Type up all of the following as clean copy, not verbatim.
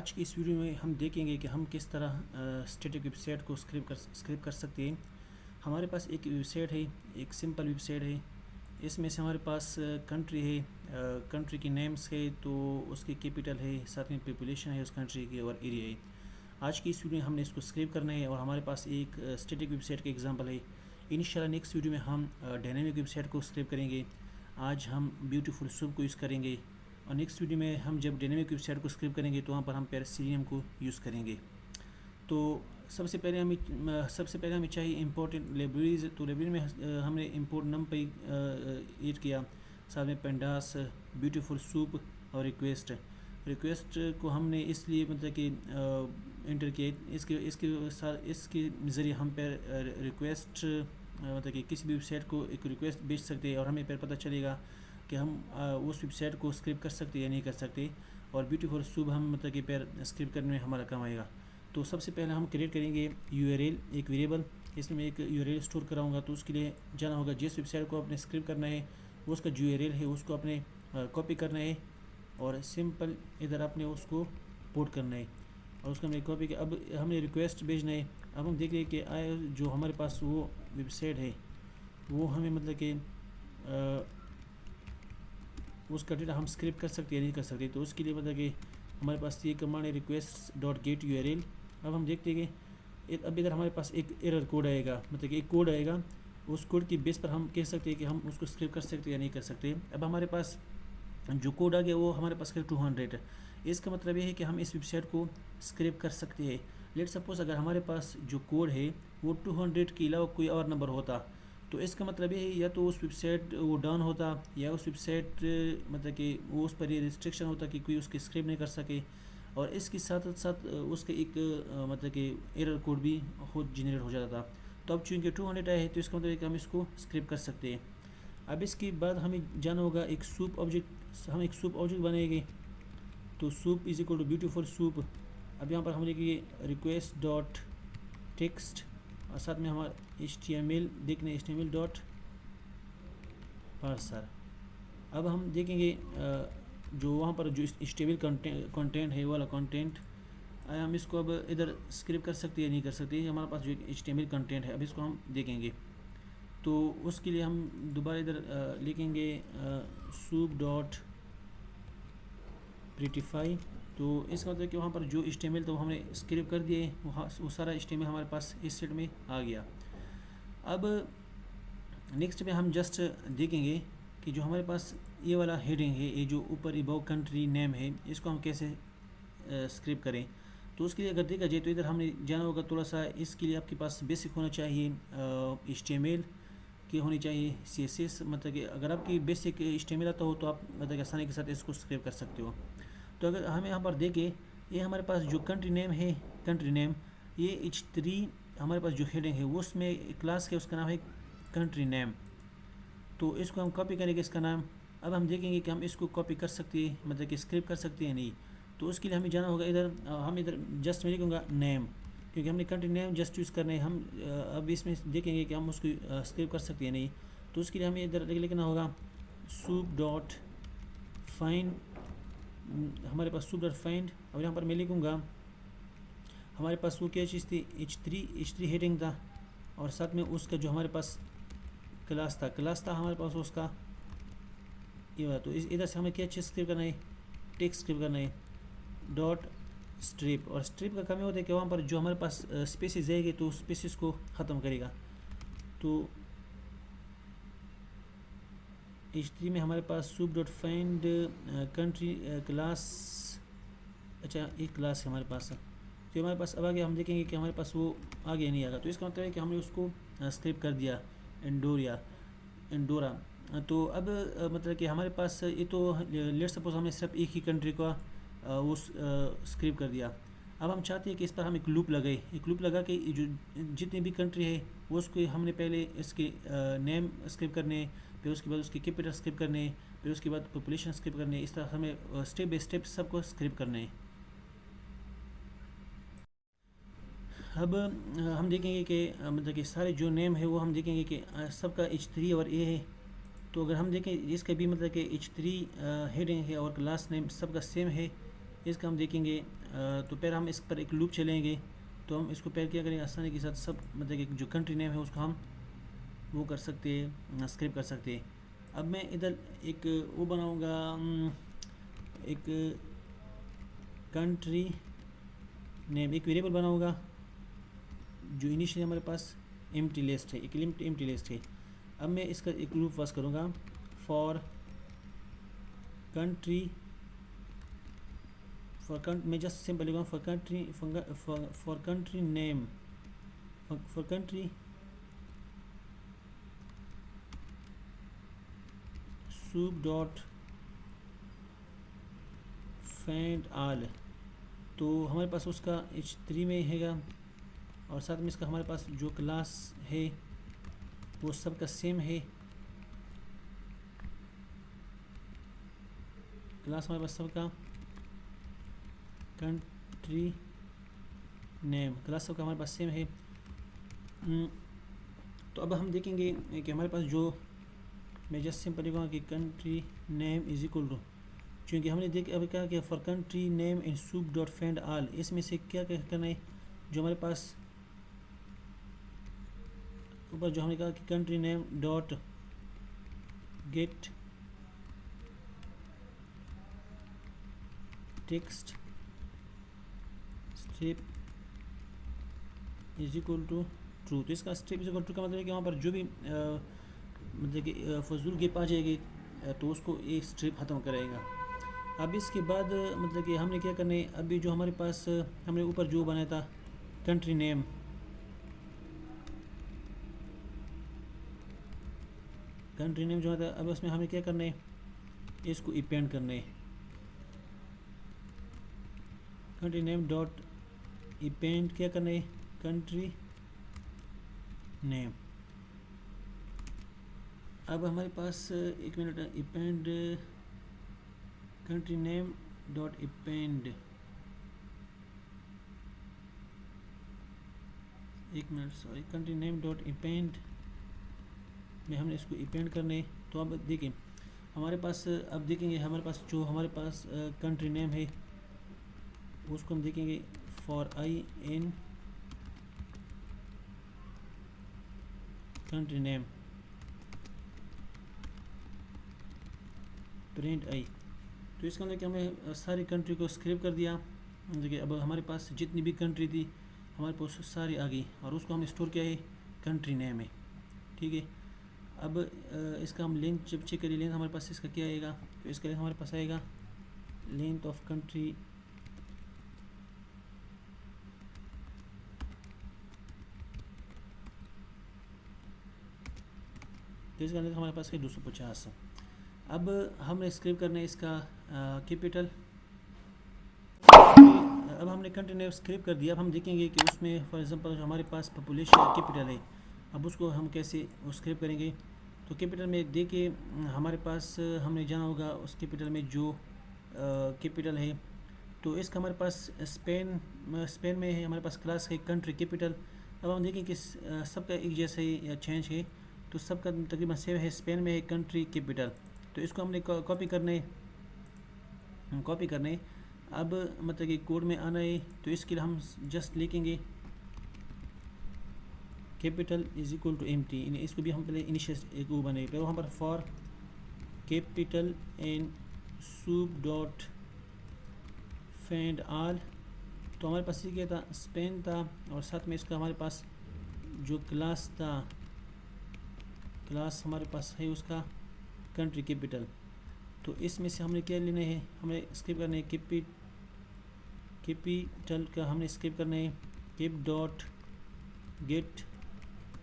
आज की इस वीडियो में हम देखेंगे कि हम किस तरह स्टैटिक वेबसाइट को स्क्रिप कर सकते हैं। हमारे पास एक वेबसाइट है, एक सिंपल वेबसाइट है। इसमें से हमारे पास कंट्री है, कंट्री की नेम्स है, तो उसकी कैपिटल है, साथ में पॉपुलेशन है उस कंट्री की और एरिया है। आज की इस वीडियो में हमने इसको स्क्रिप करना है और हमारे पास एक स्टैटिक वेबसाइट का एग्जांपल है। इंशाल्लाह नेक्स्ट वीडियो में हम डायनेमिक वेबसाइट को स्क्रिप करेंगे। आज हम ब्यूटीफुल सूप को यूज़ करेंगे और नेक्स्ट वीडियो में हम जब डायनेमिक वेबसाइट को स्क्रिप करेंगे तो वहाँ पर हम पैरासिलियम को यूज़ करेंगे। तो सबसे पहले हमें चाहिए इंपॉर्टेंट लाइब्रेरीज। तो लाइब्रेरी में हमने इंपोर्ट नमपी ऐड किया, साथ में पेंडास, ब्यूटीफुल सूप और रिक्वेस्ट को हमने इसलिए मतलब कि इंटर किया। इसके ज़रिए हम पर रिक्वेस्ट मतलब कि किसी भी वेबसाइट को एक रिक्वेस्ट भेज सकते हैं और हमें फिर पता चलेगा कि हम उस वेबसाइट को स्क्रिप कर सकते या नहीं कर सकते। और ब्यूटीफुल सूप हम मतलब कि फिर स्क्रिप करने में हमारा काम आएगा। तो सबसे पहले हम क्रिएट करेंगे यूआरएल, एक वेरिएबल। इसमें मैं एक यूआरएल स्टोर कराऊंगा, तो उसके लिए जाना होगा जिस वेबसाइट को आपने स्क्रिप करना है उसका जो यूआरएल है उसको आपने कॉपी करना है और सिंपल इधर आपने उसको पोर्ट करना है और उसको हमने कॉपी किया। अब हमने रिक्वेस्ट भेजना है। अब हम देख रहे हैं कि जो हमारे पास वो वेबसाइट है वो हमें मतलब कि उसका डेटा हम स्क्रिप कर सकते हैं या नहीं कर सकते। तो उसके लिए मतलब कि हमारे पास ये कमांड है request.getURL। अब हम देखते हैं कि अब इधर हमारे पास एक एरर कोड आएगा, मतलब कि एक कोड आएगा। उस कोड की बेस पर हम कह सकते हैं कि हम उसको स्क्रिप कर सकते हैं या नहीं कर सकते। अब हमारे पास जो कोड आ गया वो हमारे पास 200 है। इसका मतलब ये है कि हम इस वेबसाइट को स्क्रिप कर सकते हैं। लेट सपोज अगर हमारे पास जो कोड है वो 200 के अलावा कोई और नंबर होता तो इसका मतलब ये है या तो उस वेबसाइट वो डाउन होता या उस वेबसाइट मतलब कि वो उस पर ये रिस्ट्रिक्शन होता कि कोई उसकी स्क्रिप नहीं कर सके। और इसके साथ साथ उसके एक मतलब कि एरर कोड भी खुद जनरेट हो जाता था। तो अब चूँकि 200 आया है तो इसका मतलब है कि हम इसको स्क्रिप कर सकते हैं। अब इसके बाद हमें जाना होगा एक सूप ऑब्जेक्ट। हम एक सूप ऑब्जेक्ट बनाएंगे, तो soup is equal to beautiful soup. अब यहाँ पर हम लिखेंगे रिक्वेस्ट डॉट टेक्स्ट और साथ में हमारा HTML देखने HTML डॉट पार्सर। अब हम देखेंगे जो वहाँ पर जो HTML कंटेंट है वो वाला कंटेंट हम इसको अब इधर स्क्रिप कर सकते हैं नहीं कर सकते। हमारे पास जो HTML कंटेंट है अब इसको हम देखेंगे। तो उसके लिए हम दोबारा इधर लिखेंगे सूप डॉट प्रिटिफाई। तो इसका मतलब कि वहाँ पर जो HTML तो हमने स्क्रिप कर दिए वो सारा HTML हमारे पास इस सेट में आ गया। अब नेक्स्ट में हम जस्ट देखेंगे कि जो हमारे पास ये वाला हेडिंग है, ये जो ऊपर अबव कंट्री नेम है, इसको हम कैसे स्क्रिप करें। तो उसके लिए अगर देखा जाए तो इधर हमने जाना होगा थोड़ा सा। इसके लिए आपके पास बेसिक होना चाहिए HTML की होनी चाहिए, CSS। मतलब कि अगर आपकी बेसिक HTML आता हो तो आप मतलब आसानी के साथ इसको स्क्रिप कर सकते हो। तो अगर हमें यहाँ पर देखें ये हमारे पास जो कंट्री नेम है, कंट्री नेम ये H3 हमारे पास जो हेडिंग है उसमें क्लास है, उसका नाम है कंट्री नेम। तो इसको हम कॉपी करेंगे इसका नाम। अब हम देखेंगे कि हम इसको कॉपी कर सकते हैं मतलब कि स्क्रिप कर सकते हैं नहीं। तो उसके लिए हमें जाना होगा इधर। हम इधर जस्ट मैं लिखूँगा नेम, क्योंकि हमने कंट्री नेम जस्ट यूज़ करना है। हम अब इसमें देखेंगे कि हम उसको स्क्रिप कर सकते हैं नहीं। तो उसके लिए हमें इधर लिखना होगा सूप डॉट फाइंड। हमारे पास सूप डॉट फाइंड। और यहाँ पर मैं लिखूँगा हमारे पास वो क्या चीज़ थी, H3 हेडिंग था और साथ में उसका जो हमारे पास क्लास था हमारे पास उसका ये वाला। तो इधर से हमें क्या चीज़ स्क्रिप करना है, टेक्स्ट स्क्रिप करना है डॉट स्ट्रिप। और स्ट्रिप का काम ये होता है कि वहाँ पर जो हमारे पास स्पेसिस जाएगी तो स्पेसिस को ख़त्म करेगा। तो H3 में हमारे पास soup dot find country class. अच्छा एक क्लास है हमारे पास, तो हमारे पास अब आगे हम देखेंगे कि हमारे पास वो आगे नहीं आएगा। तो इसका मतलब है कि हमने उसको स्क्रिप कर दिया एंडोरा। तो अब मतलब कि हमारे पास ये तो लेट सपोज हमने सिर्फ एक ही कंट्री का वो स्क्रिप कर दिया। अब हम चाहते हैं कि इस पर हम एक लूप लगाए। एक लूप लगा के जो जितनी भी कंट्री है वो उसको हमने पहले इसके नेम स्क्रिप करने, फिर उसके बाद उसके कैपिटल स्क्रिप करने, फिर उसके बाद पॉपुलेशन स्क्रिप करने। इस तरह हमें स्टेप बाई स्टेप सबको स्क्रिप करना है। अब हम देखेंगे कि मतलब कि सारे जो नेम है वो हम देखेंगे कि सबका H3 और A है। तो अगर हम देखें इसका भी मतलब कि H3 हेडिंग है और क्लास नेम सबका सेम है। इसका हम देखेंगे। तो फिर हम इस पर एक लूप चलेंगे, तो हम इसको फिर क्या करेंगे, आसानी के साथ सब मतलब कि जो कंट्री नेम है उसको हम वो कर सकते हैं, स्क्रिप्ट कर सकते हैं। अब मैं इधर एक वो बनाऊंगा, एक कंट्री नेम, एक वेरिएबल बनाऊंगा जो इनिशियली हमारे पास एम्प्टी लिस्ट है, एक एम्प्टी लिस्ट है। अब मैं इसका एक लूप पास करूँगा फॉर कंट्री, मैं जस्ट सिंपल लिखूँगा for country, for country name, for country soup dot find all. तो हमारे पास उसका H3 में हैगा, और साथ में इसका हमारे पास जो क्लास है वो सब का सेम है। क्लास हमारे पास सबका कंट्री नेम, क्लास सबका हमारे पास सेम है। तो अब हम देखेंगे कि हमारे पास जो, मैं जस्ट सिंपल लिखूँगा कि country name is equal to, क्योंकि हमने अभी क्या किया for country name in soup dot find all, इसमें से क्या करना है, जो हमारे पास ऊपर जो हमने कहा कि country name dot get text strip is equal to true. तो इसका स्ट्रिप इज इक्वल टू का मतलब है कि वहाँ पर जो भी मतलब कि फजूल गेप आ जाएगी तो उसको एक स्ट्रिप ख़त्म करेगा। अब इसके बाद मतलब कि हमने क्या करना है, अभी जो हमारे पास हमने ऊपर जो बनाया था कंट्री नेम, कंट्री नेम जो था, अब उसमें हमें क्या करना है, इसको इपेंड करना है, कंट्री नेम डॉट इपेंड क्या करना है, कंट्री नेम। अब हमारे पास एक minute, append country name dot append, एक minute sorry, country name dot append में हमने इसको इपेंड करने। तो अब देखें हमारे पास, अब देखेंगे हमारे पास जो हमारे पास कंट्री नेम है उसको हम देखेंगे for i in country name print i. तो इसके अंदर कि हमें सारी कंट्री को स्क्रिप्ट कर दिया। देखिए अब हमारे पास जितनी भी कंट्री थी हमारे पास सारी आ गई, और उसको हम स्टोर किया है कंट्री नेम में, ठीक है। अब इसका हम लेंथ जब चेक करिए, लेंथ हमारे पास इसका क्या आएगा, तो इसका लेंथ हमारे पास आएगा लेंथ ऑफ कंट्री तो इसका लेंथ हमारे पास है 250। अब हमने स्क्रिप्ट करना है इसका कैपिटल। अब हमने कंट्री नेम स्क्रिप्ट कर दिया। अब हम देखेंगे कि उसमें फॉर एग्जांपल जो हमारे पास पॉपुलेशन कैपिटल है, अब उसको हम कैसे स्क्रिप्ट करेंगे। तो कैपिटल में देखिए हमारे पास हमने जाना होगा उस कैपिटल में जो कैपिटल है, तो इसका हमारे पास स्पेन में है, हमारे पास क्लास है कंट्री कैपिटल। अब हम देखें कि सबका एक जैसा ही या चेंज है, तो सबका तकरीबन सेम है, स्पेन में है कंट्री कैपिटल। तो इसको हमने कॉपी करने अब मतलब कि कोड में आना है। तो इसके लिए हम जस्ट लिखेंगे capital is equal to empty, इसको भी हम पहले इनिशियल एक वो बने, वहाँ पर for capital in soup dot find all. तो हमारे पास ये क्या था, स्पेन था, और साथ में इसका हमारे पास जो क्लास था, क्लास हमारे पास है उसका कंट्री कैपिटल। तो इसमें से हमने क्या लेना है, हमें स्क्रिप्ट करना है कैपिटल का हमने स्क्रिप्ट करना है कैप डॉट गेट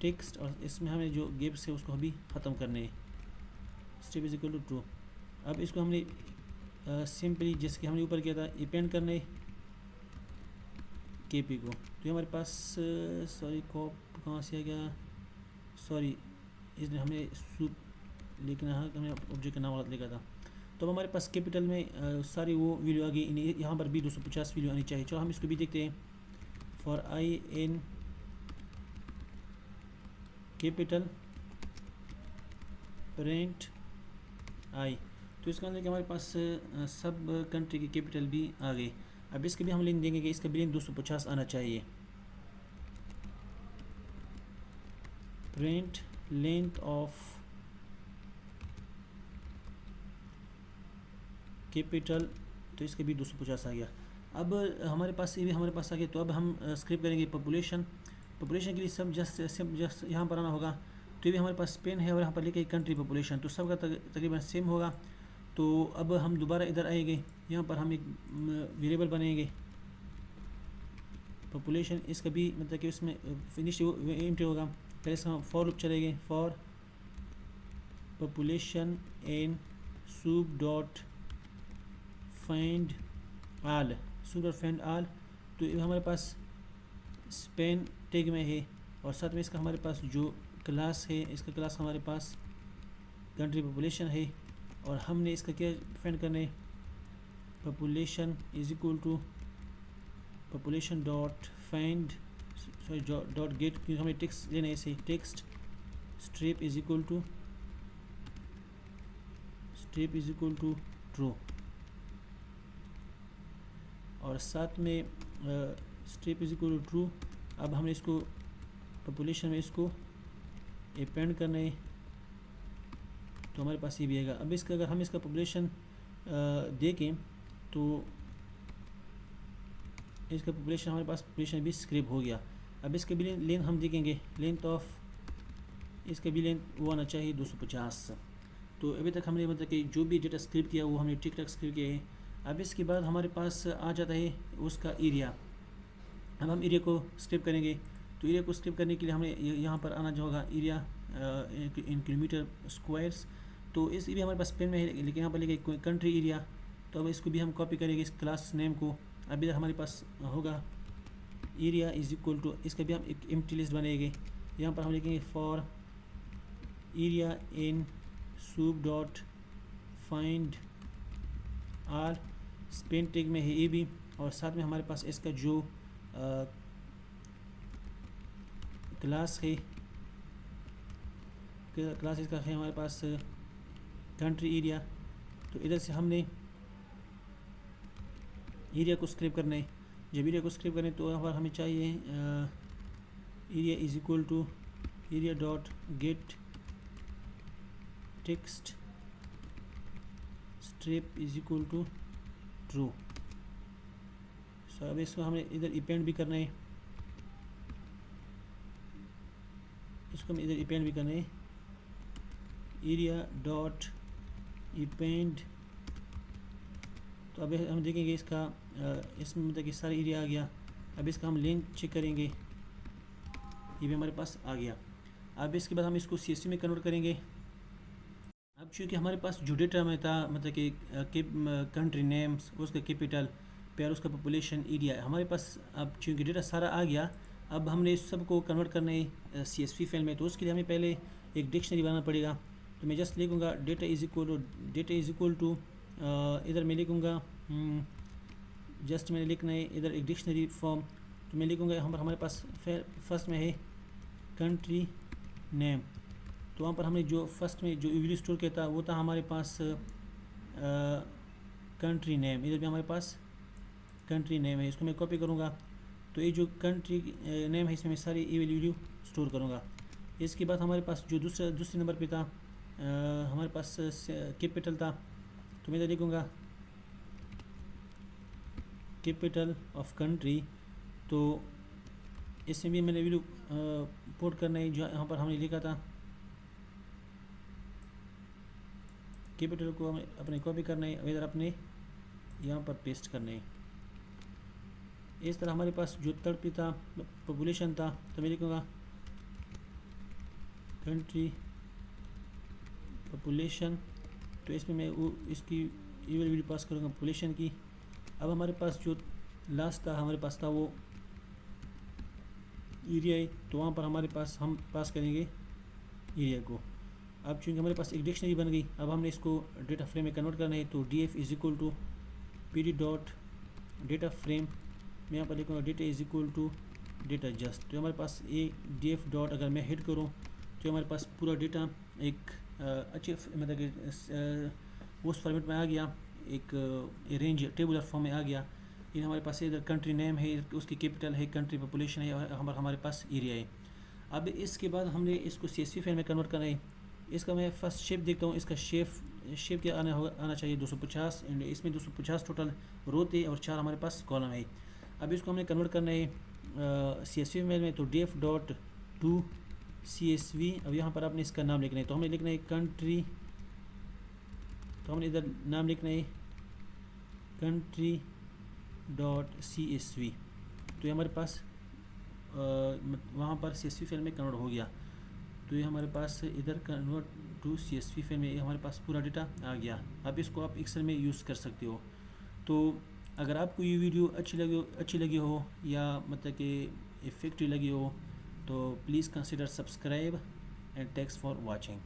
टेक्स्ट, और इसमें हमें जो गेप्स है उसको अभी ख़त्म करने है, strip is equal to true. अब इसको हमने सिंपली जैसे कि हमने ऊपर किया था इपेंड करना है केपी को। तो ये हमारे पास सॉरी कॉप कहाँ से आ गया, सॉरी इसलिए हमने सूप लिखना है, हमने ऑब्जेक्ट का नाम गलत लिखा था। तो अब हमारे पास कैपिटल में सारी वो वैल्यू आ गई, यहाँ पर भी 250 वैल्यू आनी चाहिए। चलो हम इसको भी देखते हैं, for i in capital print i. तो इसका मतलब कि हमारे पास सब कंट्री की कैपिटल भी आ गई। अब इसके भी हम लिख देंगे कि इसका बिलियन 250 आना चाहिए। प्रिंट लेंथ ऑफ कैपिटल, तो इसके भी 250 आ गया। अब हमारे पास ये भी हमारे पास आ गया। तो अब हम स्क्रिप्ट करेंगे पॉपुलेशन के लिए सब जस्ट यहाँ पर आना होगा। तो ये भी हमारे पास स्पेन है और यहाँ पर लिखे कंट्री पॉपुलेशन, तो सबका तकरीबन सेम होगा। तो अब हम दोबारा इधर आएंगे, यहाँ पर हम एक वेरिएबल बनाएंगे पॉपुलेशन। इसका भी मतलब कि उसमें फिनिश एम्प्टी होगा। पहले इसका हम फॉर लूप चलेंगे, for population in soup dot find all, soup dot find all. तो ये हमारे पास स्पेन टैग में है और साथ में इसका हमारे पास जो क्लास है, इसका क्लास हमारे पास कंट्री पॉपुलेशन है और हमने इसका क्या फाइंड करना है, population is equal to population dot find sorry dot get, क्योंकि हमें टेक्स्ट लेना है इसे, text strip is equal to true और साथ में strip is equal to true. अब हमने इसको पॉपुलेशन में इसको अपेंड करना है, तो हमारे पास ये भी आएगा। अब इसका अगर हम इसका पॉपुलेशन देखें तो इसका पॉपुलेशन हमारे पास पॉपुलेशन भी स्क्रिप हो गया। अब इसके भी लेंथ हम देखेंगे, लेंथ ऑफ इसका भी लेंथ वो आना चाहिए 250। तो अभी तक हमने मतलब कि जो भी डेटा स्क्रिप किया वो हमने ठीक ठाक स्क्रिप किया है। अब इसके बाद हमारे पास आ जाता है उसका एरिया। अब हम एरिया को स्क्रिप करेंगे, तो एरिया को स्क्रिप करने के लिए हमें यहाँ पर आना जो होगा एरिया इन किलोमीटर स्क्वायर्स। तो इस एरिया हमारे पास पेन में है, लेकिन यहाँ पर लिखे कंट्री एरिया। तो अब इसको भी हम कॉपी करेंगे इस क्लास नेम को। अभी तक हमारे पास होगा एरिया इज इक्वल टू, इसका भी हम एक एम्प्टी लिस्ट बनाएंगे। यहाँ पर हम लिखेंगे for area in soup dot find all, span tag में है ये भी और साथ में हमारे पास इसका जो क्लास है, क्लास इसका है हमारे पास कंट्री एरिया। तो इधर से हमने एरिया को स्क्रिप करना है। जब एरिया को स्क्रिप करें तो यहाँ पर हमें चाहिए area is equal to area dot get text strip is equal to true. So अब इसको हमें इधर अपेंड भी करना है, इसको हमें इधर अपेंड भी करना है, एरिया डॉट अपेंड। तो अब हम देखेंगे इसका इसमें मतलब कि सारा एरिया आ गया। अब इसका हम लेंथ चेक करेंगे, ये भी हमारे पास आ गया। अब इसके बाद हम इसको CSV में कन्वर्ट करेंगे। अब चूँकि हमारे पास जो डेटा में था मतलब कि कंट्री नेम्स, उसका कैपिटल, फिर उसका पॉपुलेशन, एरिया, हमारे पास अब चूँकि डेटा सारा आ गया। अब हमने इस सब को कन्वर्ट करना है CSV फाइल में। तो उसके लिए हमें पहले एक डिक्शनरी बनाना पड़ेगा। तो मैं जस्ट लिखूँगा डेटा इज इक्वल टू इधर मैं लिखूँगा जस्ट मैंने लिखना है इधर एक डिक्शनरी फॉर्म। तो मैं लिखूँगा यहाँ पर हमारे पास फर्स्ट में है कंट्री नेम। तो वहाँ पर हमने जो फर्स्ट में जो वैल्यू स्टोर किया था वो था हमारे पास कंट्री नेम। इधर भी हमारे पास कंट्री नेम है, इसको मैं कॉपी करूँगा। तो ये जो कंट्री नेम है इसमें मैं सारी ये वैल्यू स्टोर करूँगा। इसके बाद हमारे पास जो दूसरे नंबर पे था हमारे पास कैपिटल था। तो मैं इधर लिखूँगा कैपिटल ऑफ कंट्री। तो इसमें भी मैंने वैल्यू पुट करना है जो यहाँ पर हमने लिखा था। कैपिटल को हमें अपने कॉपी करना है, इधर अपने यहाँ पर पेस्ट करना है। इस तरह हमारे पास जो थर्ड पे था पॉपुलेशन था, तो मैं लिखूँगा कंट्री पॉपुलेशन। तो इसमें मैं वो इसकी वैल्यू पास करूँगा पॉपुलेशन की। अब हमारे पास जो लास्ट था हमारे पास था वो एरिया है, तो वहाँ पर हमारे पास हम पास करेंगे एरिया को। अब चूँकि हमारे पास एक डिक्शनरी बन गई, अब हमने इसको डेटा फ्रेम में कन्वर्ट करना है। तो df is equal to pd dot data frame, मैं यहाँ पर लिखूँगा data is equal to data just. तो हमारे पास ये df डॉट अगर मैं हिट करूँ तो हमारे पास पूरा डेटा एक अच्छे मतलब कि उस फॉर्मेट में आ गया, एक रेंज टेबुलर फॉर्म में आ गया। ये हमारे पास इधर कंट्री नेम है, उसकी कैपिटल है, कंट्री पॉपुलेशन है, और हमारे पास एरिया है। अब इसके बाद हमने इसको CSV फाइल में कन्वर्ट करना है। इसका मैं फर्स्ट शेप देखता हूँ, इसका शेप क्या आना चाहिए 250, एंड इसमें 250 टोटल रो थे और 4 हमारे पास कॉलम है। अब इसको हमने कन्वर्ट करना है CSV फाइल में, तो def.toCSV। अब यहाँ पर आपने इसका नाम लिखना है, तो हमें लिखना है कंट्री, तो हमने इधर नाम लिखना है country.csv। तो ये हमारे पास वहाँ पर CSV फाइल में कन्वर्ट हो गया। तो ये हमारे पास इधर कन्वर्ट टू CSV फाइल में ये हमारे पास पूरा डेटा आ गया। अब इसको आप एक्सेल में यूज़ कर सकते हो। तो अगर आपको ये वीडियो अच्छी लगी हो या मतलब कि इफ़ेक्टिव लगी हो, तो please consider subscribe and thanks for watching.